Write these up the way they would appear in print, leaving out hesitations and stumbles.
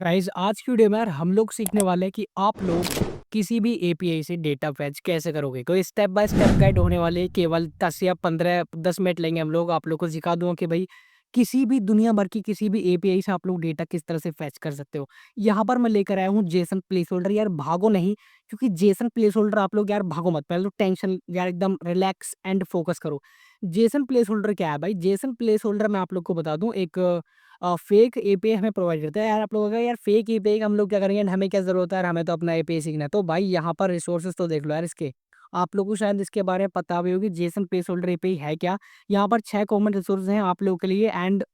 Guys आज की video में यार हम लोग सीखने वाले हैं कि आप लोग किसी भी एपीआई से डेटा फैच कैसे करोगे। कोई स्टेप बाय स्टेप गाइड होने वाले हैं, केवल 10 या 15 10 मिनट लेंगे हम लोग। आप लोग को सिखा दूंगा कि भाई किसी भी दुनिया भर की किसी भी एपीआई से आप लोग डेटा किस तरह से फैच कर सकते हो। यहाँ पर मैं लेकर आया हूँ जेसन प्लेस होल्डर। यार भागो नहीं, क्योंकि जेसन प्लेस होल्डर आप लोग यार भागो मत, पहले तो टेंशन यार एकदम रिलैक्स एंड फोकस करो। जेसन प्लेस होल्डर क्या है भाई? जेसन प्लेस होल्डर मैं आप लोग को बता दूं, एक फेक एपीआई हमें प्रोवाइड करता है। यार आप लोग अगर यार फेक एपीआई का हम लोग क्या करेंगे, हमें क्या जरूरत है यार, हमें तो अपना एपीआई सीखना है। तो भाई यहाँ पर रिसोर्सेज तो देख लो यार इसके। आप लोगों को शायद इसके बारे में पता भी होगी, जेसन प्लेस होल्डर एपीआई है क्या। यहाँ पर 6 कॉमन रिसोर्सेज हैं आप लोगों के लिए। एंड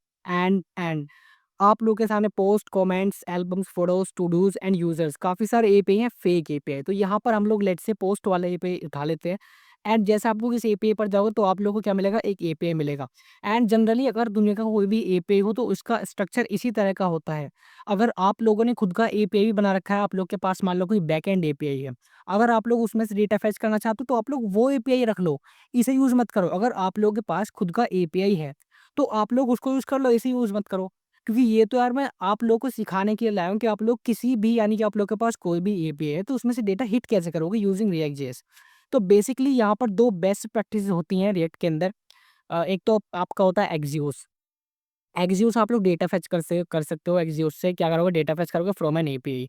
आप लोग के सामने post, comments, albums, photos, to dos and users, काफी सारे एपीआई हैं, फेक एपीआई। तो यहाँ पर हम लोग लेट से पोस्ट वाला एपीआई उठा लेते हैं। एंड जैसे आप लोग इस एपीआई पर जाओगे तो आप लोगों को क्या मिलेगा, एक एपीआई मिलेगा। एंड जनरली अगर दुनिया का कोई भी एपीआई हो तो उसका स्ट्रक्चर इसी तरह का होता है। अगर आप लोगों ने खुद का एपीआई भी बना रखा है, आप लोग के पास मान लो कोई बैक एंड एपीआई है, अगर आप लोग उसमें से डेटा फैच करना चाहते हो तो आप लोग वो एपीआई रख लो, इसे यूज मत करो। अगर आप लोगों के पास खुद का एपीआई है तो आप लोग उसको यूज कर लो, इसे यूज मत करो। क्योंकि ये तो यार मैं आप लोगों को सिखाने के लिए लाया हूँ कि आप लोग किसी भी, यानी कि आप लोग के पास कोई भी एपीआई है तो उसमें से डेटा हिट कैसे करोगे यूजिंग रिएक्ट जेएस। तो बेसिकली यहाँ पर दो बेस्ट प्रैक्टिस होती हैं रिएक्ट के अंदर। एक तो आपका होता है एक्सियोस। एक्सियोस आप लोग डेटा फेच कर सकते हो। एक्सियोस से क्या करोगे, डेटा फेच करोगे फ्रॉम एन एपीआई।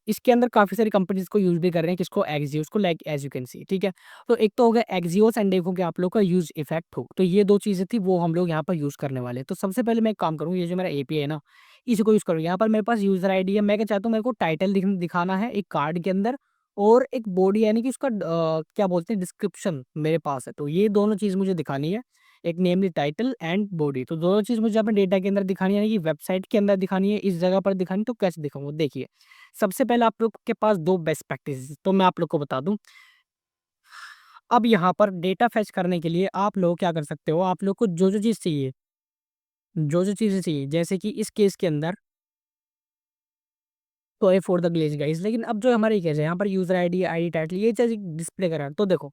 इसके अंदर काफ़ी सारी कंपनीज को यूज़ भी कर रहे हैं, किसको, एक्सियोस को, like as you can see. ठीक है, तो एक तो हो गया एक्सियोस एंड एक हो गया आप लोग का यूज इफेक्ट हो। तो ये दो चीज़ें थी वो हम लोग यहाँ पर यूज़ करने वाले हैं। तो सबसे पहले मैं एक काम करूँ, ये जो मेरा एपीआई है ना, इसी को यूज़ करूँ। यहाँ पर मेरे पास यूज़र आईडी है। मैं क्या चाहता हूँ, मेरे को टाइटल दिखाना है एक कार्ड के अंदर, और एक बॉडी, यानी कि उसका क्या बोलते हैं, डिस्क्रिप्शन मेरे पास है। तो ये दोनों चीज़ मुझे दिखानी है, एक नेमली टाइटल एंड बॉडी। तो दोनों चीज़ मुझे अपने डेटा के अंदर दिखानी है, यानी कि वेबसाइट के अंदर दिखानी है, इस जगह पर दिखानी। तो कैसे दिखाऊंगा, देखिए। सबसे पहले आप लोग के पास दो बेस्ट प्रैक्टिस तो मैं आप लोग को बता दूं। अब यहाँ पर डेटा फैच करने के लिए आप लोग क्या कर सकते हो, आप लोग को जो जो चीज़ चाहिए, जो जो चीज़ें चाहिए, जैसे कि इस केस के अंदर तो a for the glaze guys. लेकिन अब जो हमारी केस है, यहाँ पर यूजर आईडी, आईडी टाइटल, ये चीज़ डिस्प्ले करा है। तो देखो,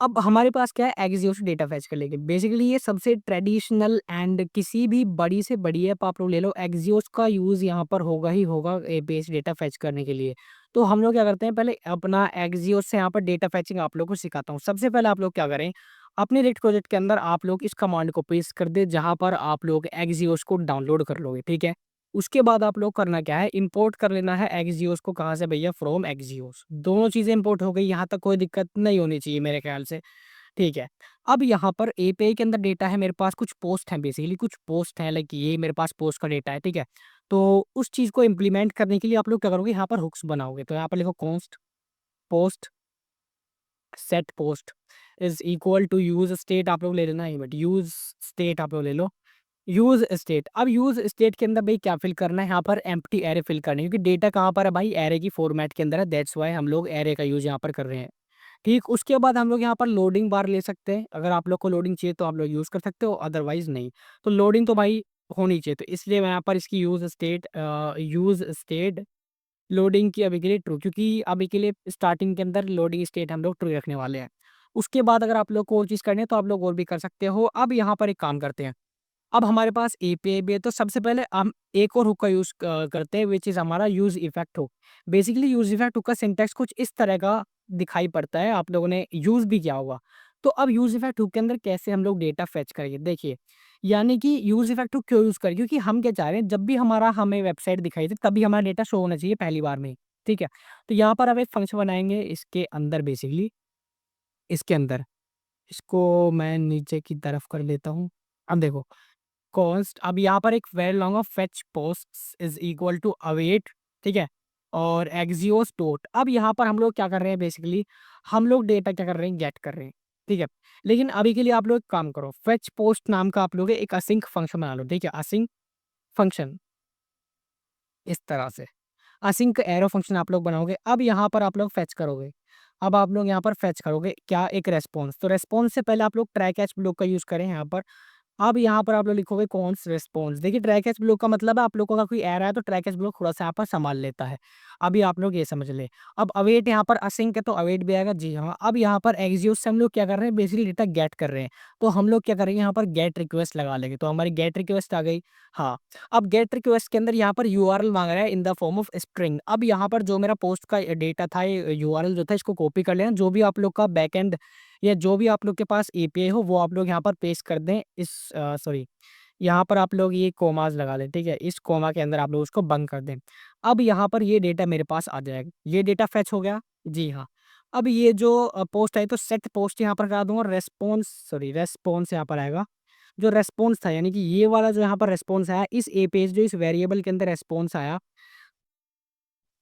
अब हमारे पास क्या है, एक्सियो से डेटा फैच कर लेंगे। बेसिकली ये सबसे ट्रेडिशनल एंड किसी भी बड़ी से बड़ी ऐप आप लोग ले लो, एक्सियोस का यूज़ यहाँ पर होगा ही होगा बेस डेटा फैच करने के लिए। तो हम लोग क्या करते हैं, पहले अपना एक्सियोस से यहाँ पर डेटा फैचिंग आप लोग को सिखाता हूँ। सबसे पहले आप लोग क्या करें, अपने रेट प्रोजेक्ट के अंदर आप लोग इस कमांड को पेस्ट कर दे, जहाँ पर आप लोग एक्सियोस को डाउनलोड कर लोगे। ठीक है, उसके बाद आप लोग करना क्या है, इंपोर्ट कर लेना है एक्सियोस को। कहाँ से भैया, फ्रॉम एक्सियोस। दोनों चीज़ें इंपोर्ट हो गई, यहाँ तक कोई दिक्कत नहीं होनी चाहिए मेरे ख्याल से। ठीक है, अब यहाँ पर एपीआई के अंदर डेटा है मेरे पास, कुछ पोस्ट हैं, बेसिकली कुछ पोस्ट हैं, लाइक ये मेरे पास पोस्ट का डेटा है। ठीक है, तो उस चीज़ को इम्प्लीमेंट करने के लिए आप लोग क्या करोगे, यहाँ पर हुक्स बनाओगे। तो यहाँ पर लिखो const post set post is equal to use state, आप लोग ले लेना है, बट यूज स्टेट आप लोग ले लो। यूज स्टेट, अब यूज स्टेट के अंदर भाई क्या फिल करना है, यहाँ पर एम्प्टी एरे फिल करनी है, क्योंकि डेटा कहाँ पर है भाई, एरे की फॉर्मेट के अंदर है। दैट्स वाई हम लोग एरे का यूज यहाँ पर कर रहे हैं। ठीक, उसके बाद हम लोग यहाँ पर लोडिंग बार ले सकते हैं। अगर आप लोग को लोडिंग चाहिए तो आप लोग यूज़ कर सकते हो, अदरवाइज नहीं। तो लोडिंग तो भाई होनी चाहिए, तो इसलिए मैं यहाँ पर इसकी यूज़ स्टेट लोडिंग की अभी के लिए ट्रू, क्योंकि अभी के लिए स्टार्टिंग के अंदर लोडिंग स्टेट हम लोग ट्रू रखने वाले हैं। उसके बाद अगर आप लोग को और चीज़ करनी है तो आप लोग और भी कर सकते हो। अब यहाँ पर एक काम करते हैं, अब हमारे पास एपीआई भी है, तो सबसे पहले हम एक और हुक का यूज़ करते हैं, विच इज़ हमारा use effect hook. Basically use effect hook का सिंटैक्स कुछ इस तरह का दिखाई पड़ता है, आप लोगों ने यूज़ भी किया होगा। तो अब यूज़ इफेक्ट हुक के अंदर कैसे हम लोग डेटा फेच करेंगे, देखिए। यानी कि यूज़ इफेक्ट हुक क्यों यूज़ करें, क्योंकि हम क्या चाह रहे हैं, जब भी हमें वेबसाइट दिखाई दे तभी हमारा डेटा शो होना चाहिए पहली बार में ही। ठीक है, तो यहाँ पर अब एक फंक्शन बनाएंगे इसके अंदर, बेसिकली इसके अंदर, इसको मैं नीचे की तरफ कर लेता हूँ। अब देखो, कॉन्स्ट, अब यहाँ पर एक very long of fetch posts is equal to await. ठीक है, और एक्सियोस डॉट, अब यहाँ पर हम लोग क्या कर रहे हैं, बेसिकली हम लोग डेटा क्या कर रहे हैं, गेट कर रहे हैं। ठीक है, लेकिन अभी के लिए आप लोग एक काम करो, फेच पोस्ट नाम का आप लोग एक असिंक फंक्शन बना लो। ठीक है, असिंक फंक्शन, इस तरह से असिंक एरो फंक्शन आप लोग बनाओगे। अब यहाँ पर आप लोग फेच करोगे, अब आप लोग यहाँ पर फेच करोगे क्या, एक रेस्पॉन्स। तो रेस्पॉन्स से पहले आप लोग ट्राई कैच ब्लॉक का यूज़ करें यहाँ पर। अब यहाँ पर आप लोग लिखोगे कॉन्स रिस्पॉन्स। देखिए ट्रैक एच ब्लॉक का मतलब है आप लोगों का कोई एरर है तो ट्रैक एच ब्लॉक थोड़ा-सा यहाँ पर सँभाल लेता है। अभी आप लोग ये समझ लें। अब अवेट यहाँ पर असिंक है तो अवेट भी आएगा, जी हाँ। अब यहाँ पर एक्सियोस से हम लोग क्या कर रहे हैं, बेसिकली डेटा गेट कर रहे हैं। तो हम लोग क्या करेंगे, यहाँ पर गेट रिक्वेस्ट लगा लेंगे। तो हमारी गेट रिक्वेस्ट आ गई। हाँ, अब गेट रिक्वेस्ट के अंदर यहाँ पर यूआरएल माँग रहा है in the form of string. अब यहाँ पर जो मेरा पोस्ट का डेटा था, ये यूआरएल जो था इसको कॉपी कर लेना। जो भी आप लोग का बैकएंड या जो भी आप लोग के पास एपीआई हो वो आप लोग यहाँ पर पेस्ट कर दें। इस सॉरी, यहाँ पर आप लोग ये कोमास लगा दें, ठीक है? इस कोमा के अंदर आप लोग उसको बंद कर दें। अब यहाँ पर ये डेटा मेरे पास आ जाएगा। ये डेटा फेच हो गया? जी हाँ। अब ये जो पोस्ट आई तो सेट पोस्ट यहाँ पर करा दूँगा, रेस्पॉन्स यहाँ पर आएगा। जो रेस्पॉन्स था यानी कि ये वाला जो यहाँ पर रेस्पॉन्स आया, इस पेज जो इस वेरिएबल के अंदर रेस्पॉन्स आया,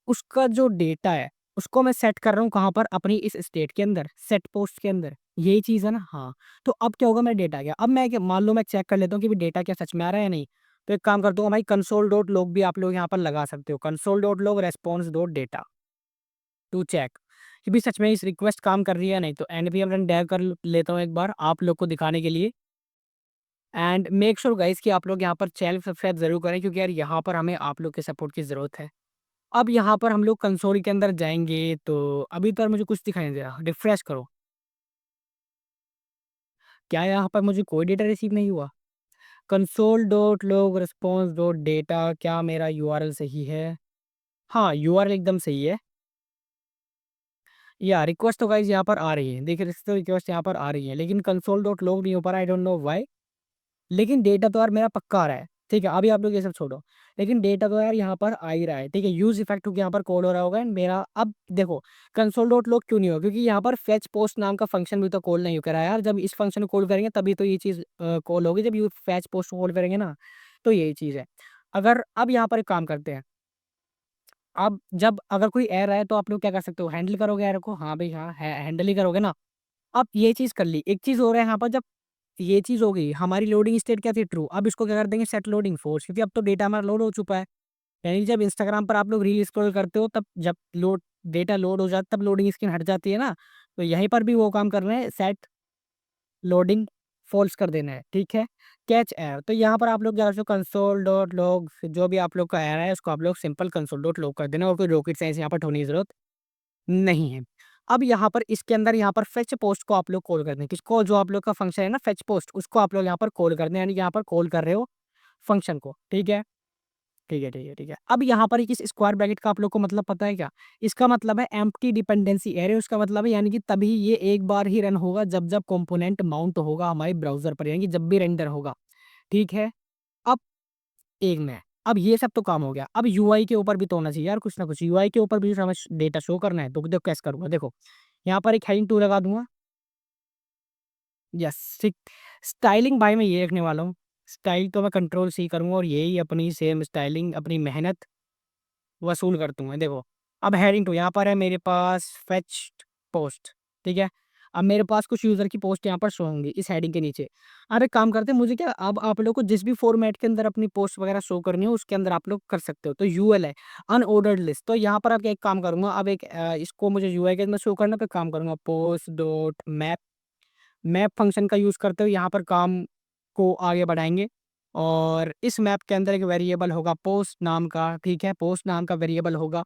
उसका जो डेटा है, उसको मैं सेट कर रहा हूँ कहाँ पर? अपनी इस स्टेट के अंदर, सेट पोस्ट के अंदर। यही चीज़ है ना? हाँ। तो अब क्या होगा, मेरा डेटा आ गया। अब मैं क्या मान लो मैं चेक कर लेता हूँ कि भाई डेटा क्या सच में आ रहा है या नहीं। तो एक काम करता हूँ भाई, कंसोल डॉट लॉग भी आप लोग यहाँ पर लगा सकते हो। Console dot log response dot data to check कि भी सच में इस रिक्वेस्ट काम कर रही है या नहीं। तो एनपीएम रन डेव कर लेता हूँ एक बार आप लोग को दिखाने के लिए। एंड मेक श्योर गाइस कि आप लोग यहाँ पर चैनल सब्सक्राइब ज़रूर करें क्योंकि यार यहाँ पर हमें आप लोग के सपोर्ट की ज़रूरत है। अब यहाँ पर हम लोग कंसोल के अंदर जाएँगे तो अभी तो यार मुझे कुछ दिखाई नहीं दे रहा। रिफ्रेश करो। क्या यहाँ पर मुझे कोई डेटा रिसीव नहीं हुआ? Console dot log response dot data, क्या मेरा यूआरएल सही है? हाँ, यूआरएल एकदम सही है। या रिक्वेस्ट तो गाइस यहाँ पर आ रही है। देखिए रिक्वेस्ट यहाँ पर आ रही है लेकिन कंसोल डॉट लॉग नहीं हो पा रहा, आई डोंट नो व्हाई। लेकिन डेटा तो यार मेरा पक्का आ रहा है, ठीक है? अभी आप लोग ये सब छोड़ो, लेकिन डेटा तो यार यहाँ पर आ ही रहा है, ठीक है? यूज़ इफेक्ट क्योंकि यहाँ पर कॉल हो रहा होगा एंड मेरा अब देखो कंसोल डॉट लॉग क्यों नहीं होगा क्योंकि यहाँ पर फेच पोस्ट नाम का फंक्शन भी तो कॉल नहीं करा है यार। जब इस फंक्शन को कॉल करेंगे तभी तो ये चीज़ कॉल होगी, जब ये फेच पोस्ट को कॉल करेंगे ना, तो यही चीज़ है। अगर अब यहाँ पर एक काम करते हैं, अब जब अगर कोई एरर आए तो आप लोग क्या कर सकते हो, हैंडल करोगे एरर को? हाँ भाई हाँ, हैंडल ही करोगे ना। अब ये चीज़ कर ली, एक चीज़ हो रहा है यहाँ पर, जब ये चीज़ हो गई, हमारी लोडिंग स्टेट क्या थी? ट्रू। अब इसको क्या कर देंगे? सेट लोडिंग फॉल्स, क्योंकि अब तो डेटा हमारा लोड हो चुका है। यानी जब इंस्टाग्राम पर आप लोग रील स्क्रॉल करते हो तब जब डेटा लोड हो जाता है तब लोडिंग स्क्रीन हट जाती है ना, तो यहीं पर भी वो काम कर रहे हैं, सेट लोडिंग फॉल्स कर देना है, ठीक है? कैच एरर, तो यहाँ पर आप लोग क्या कंसोल डॉट लॉग जो भी आप लोग का एरर है उसको आप लोग सिंपल कंसोल डॉट लॉग कर देना और कोई रॉकेट साइंस यहाँ पर ढूंढने की जरूरत नहीं है। अब यहाँ पर इसके अंदर यहाँ पर फेच पोस्ट को आप लोग कॉल कर दें, किसको? जो आप लोग का फंक्शन है ना फेच पोस्ट, उसको आप लोग यहाँ पर कॉल कर दें, यानी कि यहाँ पर कॉल कर रहे हो फंक्शन को, ठीक है? ठीक है, ठीक है, ठीक है। अब यहाँ पर इस स्क्वायर ब्रैकेट का आप लोग को मतलब पता है क्या? इसका मतलब है एम्प्टी डिपेंडेंसी एरे, उसका मतलब है यानी कि तभी ये एक बार ही रन होगा जब कंपोनेंट माउंट होगा हमारे ब्राउज़र पर, यानी कि जब भी रेंडर होगा, ठीक है? अब एक में अब ये सब तो काम हो गया। अब यूआई के ऊपर भी तो होना चाहिए यार कुछ ना कुछ। यूआई के ऊपर भी हमें डेटा शो करना है, तो देखो कैसे करूँगा, देखो। यहाँ पर एक हेडिंग 2 लगा दूँगा। यस, ठीक। स्टाइलिंग भाई मैं ये रखने वाला हूँ। स्टाइल तो मैं कंट्रोल सी करूँगा और यही अपनी सेम स्टाइलिंग अपनी मेहनत वसूल कर दूँगा। देखो, अब हेडिंग 2 यहाँ पर है मेरे पास फेच्ड पोस्ट, ठीक है? अब मेरे पास कुछ यूज़र की पोस्ट यहाँ पर शो होंगी इस हेडिंग के नीचे। अब एक काम करते हैं, मुझे क्या अब आप लोग को जिस भी फ़ॉर्मेट के अंदर अपनी पोस्ट वगैरह शो करनी हो उसके अंदर आप लोग कर सकते हो। तो यूएल है, अनऑर्डर्ड लिस्ट। तो यहाँ पर अब एक काम करूँगा, अब एक इसको मुझे यूआई के अंदर शो करना है तो काम करूँगा post dot map. Map function का यूज़ करते हुए यहाँ पर काम को आगे बढ़ाएँगे और इस मैप के अंदर एक वेरिएबल होगा पोस्ट नाम का, ठीक है? पोस्ट नाम का वेरिएबल होगा।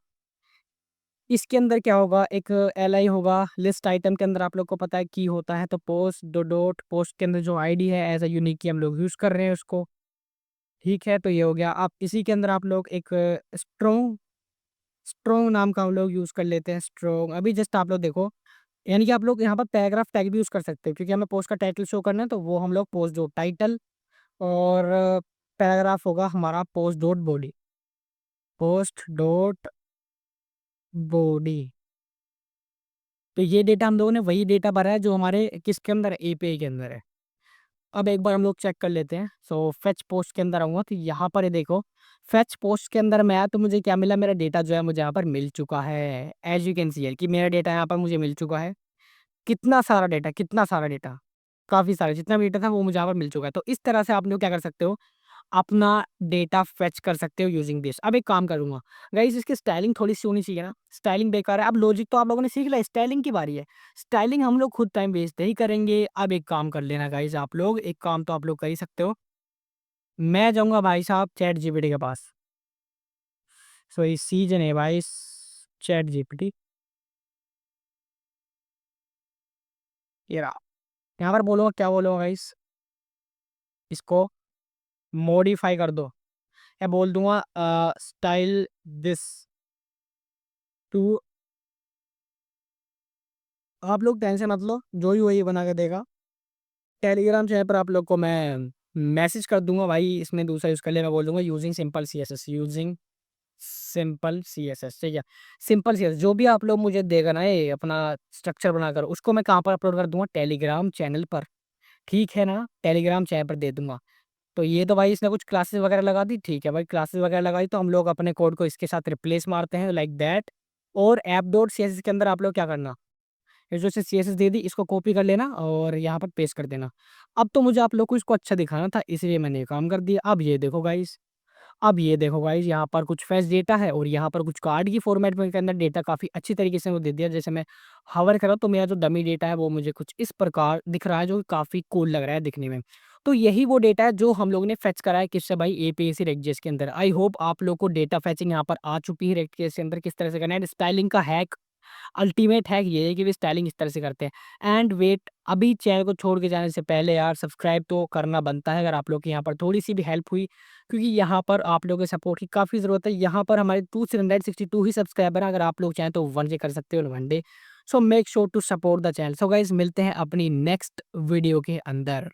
इसके अंदर क्या होगा, एक एलआई होगा, लिस्ट आइटम के अंदर आप लोग को पता है की होता है, तो पोस्ट डॉट डॉट पोस्ट के अंदर जो आईडी है एज़ अ यूनिक की हम लोग यूज़ कर रहे हैं उसको, ठीक है? तो ये हो गया। अब इसी के अंदर आप लोग एक स्ट्रॉन्ग स्ट्रॉन्ग नाम का हम लोग यूज़ कर लेते हैं, स्ट्रॉन्ग। अभी जस्ट आप लोग देखो, यानी कि आप लोग यहाँ पर पैराग्राफ टैग भी यूज़ कर सकते हैं क्योंकि हमें पोस्ट का टाइटल शो करना है, तो वो हम लोग पोस्ट डॉट टाइटल और पैराग्राफ होगा हमारा post dot body, post dot body. तो ये डेटा हम लोगों ने वही डेटा भरा है जो हमारे किसके अंदर है? एपीआई के अंदर है। अब एक बार हम लोग चेक कर लेते हैं। सो फेच पोस्ट के अंदर आऊँगा तो यहाँ पर ये देखो, फेच पोस्ट के अंदर मैं आया तो मुझे क्या मिला? मेरा डेटा जो है मुझे यहाँ पर मिल चुका है। As you can see here कि मेरा डेटा यहाँ पर मुझे मिल चुका है। कितना सारा डेटा, कितना सारा डेटा, काफ़ी सारा जितना भी डेटा था वो मुझे यहाँ पर मिल चुका है। तो इस तरह से आप लोग क्या कर सकते हो, अपना डेटा फेच कर सकते हो यूजिंग दिस। अब एक काम करूँगा, गाइस इसकी स्टाइलिंग थोड़ी-सी होनी चाहिए ना, स्टाइलिंग बेकार है। अब लॉजिक तो आप लोगों ने सीख लिया, स्टाइलिंग की बारी है। स्टाइलिंग हम लोग खुद टाइम वेस्ट नहीं करेंगे। अब एक काम कर लेना गाइस आप लोग, एक काम तो आप लोग कर ही सकते हो। मैं जाऊँगा भाई साहब चैट जीपीटी के पास। सो इस सीजन है भाई चैट जीपीटी, ये रहा। यहाँ पर बोलूँगा, क्या बोलूँगा गाइस, इसको मॉडिफाई कर दो, या बोल दूँगा स्टाइल दिस टू। आप लोग टेंशन मत लो, जो ही वही बना के देगा। टेलीग्राम चैनल पर आप लोग को मैं मैसेज कर दूँगा भाई, इसमें दूसरा यूज़ कर लिया, मैं बोल दूँगा using simple CSS, using simple CSS, ठीक है? सिंपल सीएसएस जो भी आप लोग मुझे देगा ना ये अपना स्ट्रक्चर बनाकर, उसको मैं कहाँ पर अपलोड कर दूँगा? टेलीग्राम चैनल पर, ठीक है ना? टेलीग्राम चैनल पर दे दूँगा। तो ये तो भाई इसने कुछ क्लासेस वगैरह लगा दी, ठीक है भाई, क्लासेस वगैरह लगाई तो हम लोग अपने कोड को इसके साथ रिप्लेस मारते हैं लाइक दैट। और ऐप डॉट सीएसएस के अंदर आप लोग क्या करना, ये जो से सीएसएस दे दी इसको कॉपी कर लेना और यहाँ पर पेस्ट कर देना। अब तो मुझे आप लोग को इसको अच्छा दिखाना था, इसलिए मैंने ये काम कर दिया। अब ये देखो गाइस, अब ये देखो गाइस, यहाँ पर कुछ फेच डेटा है और यहाँ पर कुछ कार्ड की फॉर्मेट में के अंदर डेटा काफ़ी अच्छी तरीके से वो दे दिया। जैसे मैं हवर करा तो मेरा जो डमी डेटा है वो मुझे कुछ इस प्रकार दिख रहा है, जो काफ़ी कूल लग रहा है दिखने में। तो यही वो डेटा है जो हम लोगों ने फेच करा है किससे भाई, एपीएससी रेक्टजेएस के अंदर। आई होप आप लोग को डेटा फेचिंग यहाँ पर आ चुकी है रेक्टजेएस के अंदर किस तरह से करना है। स्टाइलिंग का हैक, अल्टीमेट हैक ये है कि वे स्टाइलिंग इस तरह से करते हैं। एंड वेट, अभी चैनल को छोड़ के जाने से पहले यार सब्सक्राइब तो करना बनता है, अगर आप लोग की यहाँ पर थोड़ी-सी भी हेल्प हुई, क्योंकि यहाँ पर आप लोगों के सपोर्ट की काफ़ी ज़रूरत है। यहाँ पर हमारे 262 ही सब्सक्राइबर हैं, अगर आप लोग चाहें तो 1K कर सकते हो in 1 day. So make sure to support the channel. So guys मिलते हैं अपनी नेक्स्ट वीडियो के अंदर।